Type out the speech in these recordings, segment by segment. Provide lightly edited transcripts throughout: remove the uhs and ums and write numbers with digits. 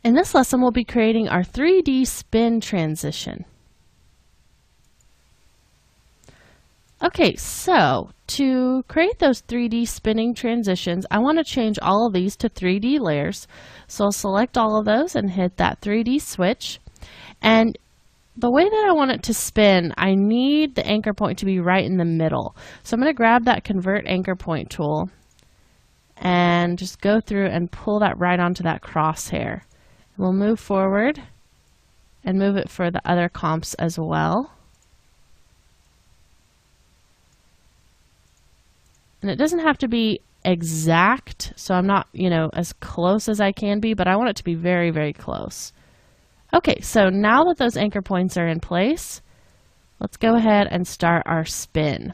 In this lesson, we'll be creating our 3D spin transition. Okay, so to create those 3D spinning transitions, I want to change all of these to 3D layers. So I'll select all of those and hit that 3D switch. And the way that I want it to spin, I need the anchor point to be right in the middle. So I'm going to grab that Convert Anchor Point tool and just go through and pull that right onto that crosshair. We'll move forward and move it for the other comps as well. And it doesn't have to be exact, so I'm not, as close as I can be, but I want it to be very, very close. Okay, so now that those anchor points are in place, let's go ahead and start our spin.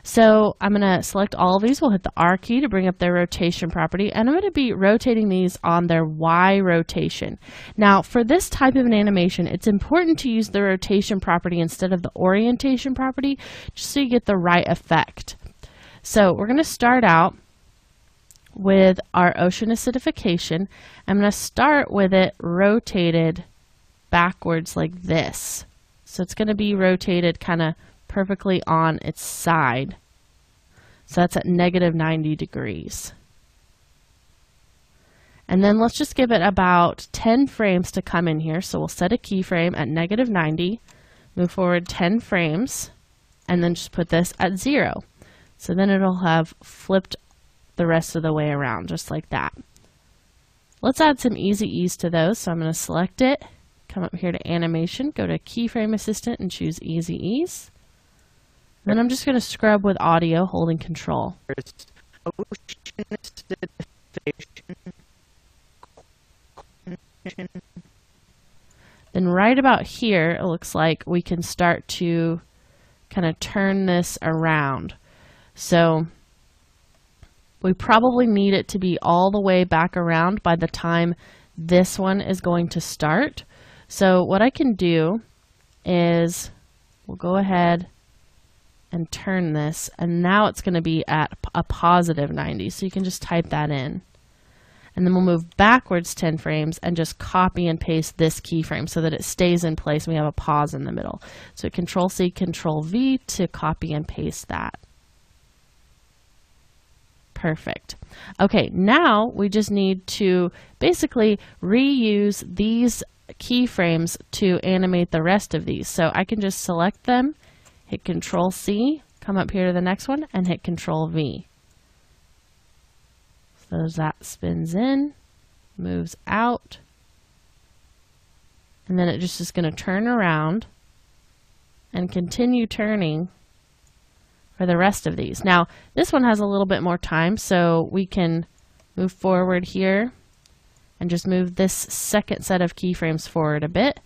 So I'm going to select all of these. We'll hit the R key to bring up their rotation property, and I'm going to be rotating these on their Y rotation. Now, for this type of an animation, it's important to use the rotation property instead of the orientation property, just so you get the right effect. So we're going to start out with our ocean acidification. I'm going to start with it rotated backwards like this. So it's going to be rotated kind of perfectly on its side. So that's at -90 degrees. And then let's just give it about 10 frames to come in here. So we'll set a keyframe at -90, move forward 10 frames, and then just put this at 0. So then it'll have flipped the rest of the way around, just like that. Let's add some easy ease to those. So I'm going to select it, come up here to Animation, go to Keyframe Assistant and choose Easy Ease. Then I'm just going to scrub with audio, holding Control. Then right about here, it looks like we can start to kind of turn this around. So we probably need it to be all the way back around by the time this one is going to start. So what I can do is we'll go ahead and turn this, and now it's going to be at a +90. So you can just type that in. And then we'll move backwards 10 frames and just copy and paste this keyframe so that it stays in place and we have a pause in the middle. So Control-C, Control-V to copy and paste that. Perfect. Okay, now we just need to basically reuse these keyframes to animate the rest of these. So I can just select them, hit Control-C, come up here to the next one, and hit Control-V. So that spins in, moves out, and then it just is going to turn around and continue turning for the rest of these. Now, this one has a little bit more time, so we can move forward here and just move this second set of keyframes forward a bit.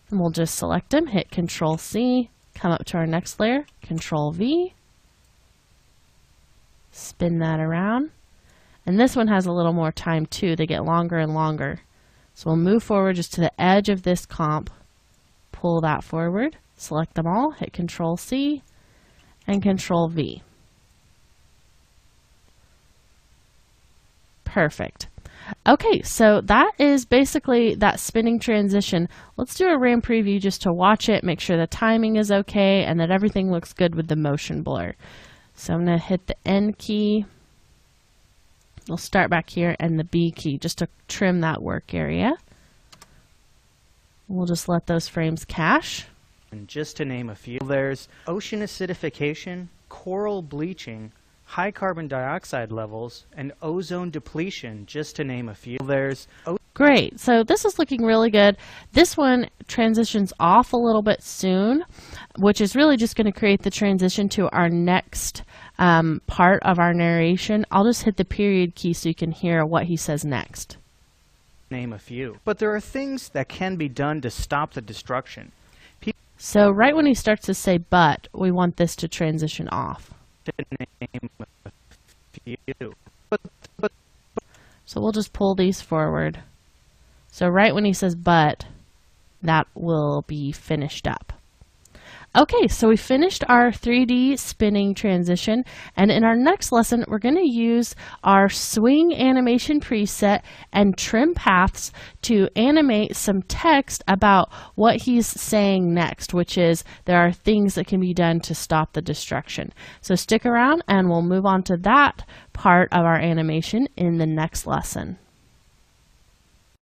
And we'll just select them, hit Control-C, come up to our next layer, Control-V, spin that around. And this one has a little more time too. They get longer and longer. So we'll move forward just to the edge of this comp, pull that forward, select them all, hit Control-C, and Control-V. Perfect. Okay, so that is basically that spinning transition. Let's do a RAM preview just to watch it, make sure the timing is okay, and that everything looks good with the motion blur. So I'm going to hit the N key. We'll start back here, and the B key just to trim that work area. We'll just let those frames cache. And just to name a few, there's ocean acidification, coral bleaching, high carbon dioxide levels, and ozone depletion, just to name a few. Great. So this is looking really good. This one transitions off a little bit soon, which is really just going to create the transition to our next part of our narration. I'll just hit the period key so you can hear what he says next. Name a few. But there are things that can be done to stop the destruction. So right when he starts to say but, we want this to transition off. Name a few. So we'll just pull these forward. So right when he says but, that will be finished up. Okay, so we finished our 3D spinning transition, and in our next lesson, we're going to use our swing animation preset and trim paths to animate some text about what he's saying next, which is there are things that can be done to stop the destruction. So stick around and we'll move on to that part of our animation in the next lesson.